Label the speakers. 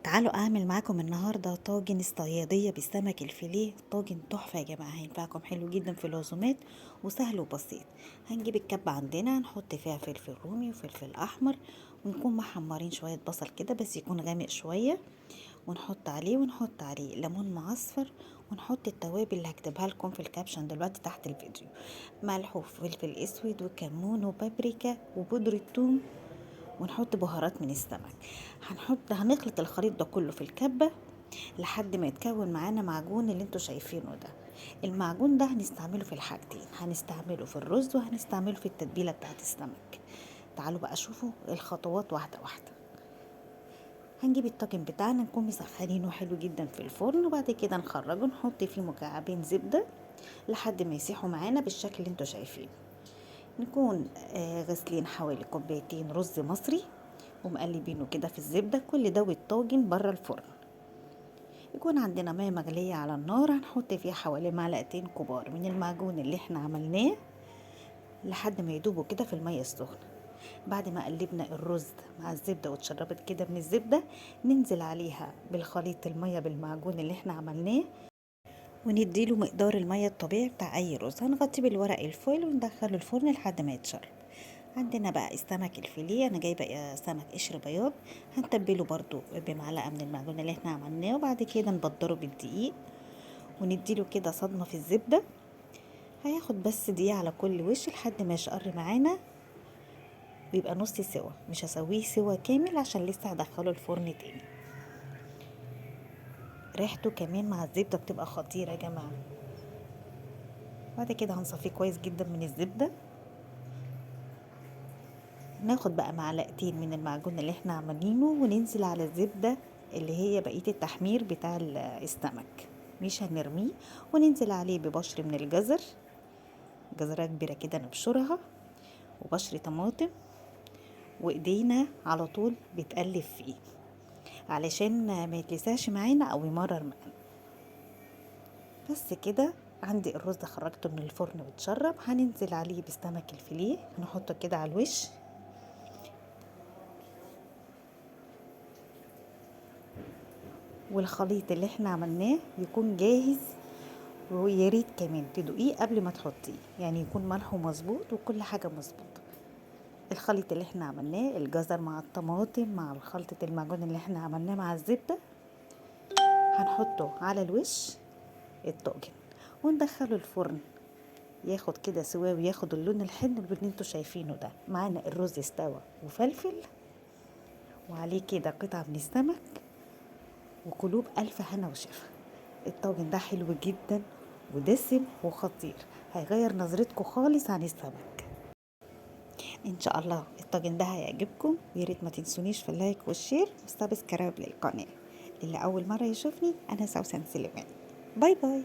Speaker 1: تعالوا اعمل معاكم النهارده طاجن الصياديه بالسمك الفيليه. طاجن تحفه يا جماعه، هينفعكم حلو جدا في العزومات وسهل وبسيط. هنجيب الكبه عندنا، هنحط فيها فلفل رومي وفلفل احمر، ونكون محمرين شويه بصل كده بس يكون غامق شويه، ونحط عليه ليمون معصفر، ونحط التوابل اللي هكتبها لكم في الكابشن دلوقتي تحت الفيديو: ملح وفلفل اسود وكمون وبابريكا وبودرة ثوم، ونحط بهارات من السمك. هنخلط الخليط ده كله في الكبة لحد ما يتكون معانا معجون اللي انتوا شايفينه ده. المعجون ده هنستعمله في الحاجتين، هنستعمله في الرز وهنستعمله في التتبيلة بتاعت السمك. تعالوا بقى شوفوا الخطوات واحدة واحدة. هنجيب الطاجن بتاعنا، نكون مسخنينه حلو جدا في الفرن، وبعد كده نخرجه نحط فيه مكعبين زبدة لحد ما يسيحوا معانا بالشكل اللي انتوا شايفينه. نكون غسلين حوالي كوبايتين رز مصري ومقلبينه كده في الزبدة، كل ده والطاجن بره الفرن. يكون عندنا مية مغلية على النار، هنحط فيها حوالي معلقتين كبار من المعجون اللي احنا عملناه لحد ما يدوبوا كده في المية السخنة. بعد ما قلبنا الرز مع الزبدة واتشربت كده من الزبدة، ننزل عليها بالخليط المية بالمعجون اللي احنا عملناه، ونديله مقدار المية الطبيعي بتاع اي رز. هنغطيه بالورق الفويل وندخله الفرن لحد ما يتشرب. عندنا بقى السمك الفيليه، انا جايبه سمك قشر بياض، هنتبله برضو بمعلقه من المعجون اللي احنا عملناه، وبعد كده نبدره بالدقيق ونديله كده صدمه في الزبده. هياخد بس دقيقه على كل وش لحد ما يشقر معانا ويبقى نص سوا، مش هسويه سوا كامل عشان لسه هدخله الفرن تاني. ريحته كمان مع الزبده بتبقى خطيره يا جماعه. بعد كده هنصفيه كويس جدا من الزبده. ناخد بقى معلقتين من المعجون اللي احنا عاملينه وننزل على الزبدة اللي هي بقية التحمير بتاع السمك، مش هنرميه. وننزل عليه ببشر من الجزر، جزرة كبيرة كده نبشرها، وبشر طماطم، وايدينا على طول بتقلب فيه علشان ما يتلسعش معانا او يمرر معانا. بس كده عندي الرز ده خرجته من الفرن واتشرب. هننزل عليه بالسمك الفيليه، هنحطه كده على الوش، والخليط اللي احنا عملناه يكون جاهز. ويا ريت كمان تدوقيه قبل ما تحطيه، يعني يكون ملحه مظبوط وكل حاجه مظبوطه. الخليط اللي احنا عملناه، الجزر مع الطماطم مع خلطه المعجون اللي احنا عملناه مع الزبده، هنحطه على الوش الطاجن وندخله الفرن ياخد كده سوا وياخد اللون الحلو اللي انتوا شايفينه ده. معانا الرز استوى وفلفل وعليه كده قطعه من السمك، وقلوب الف هنا وشفا. الطاجن ده حلو جدا ودسم وخطير، هيغير نظرتكم خالص عن السمك. ان شاء الله الطاجن ده هيعجبكم، وياريت ما تنسونيش في اللايك والشير والسبسكرايب للقناه. اللي اول مره يشوفني، انا سوسن سليمان. باي باي.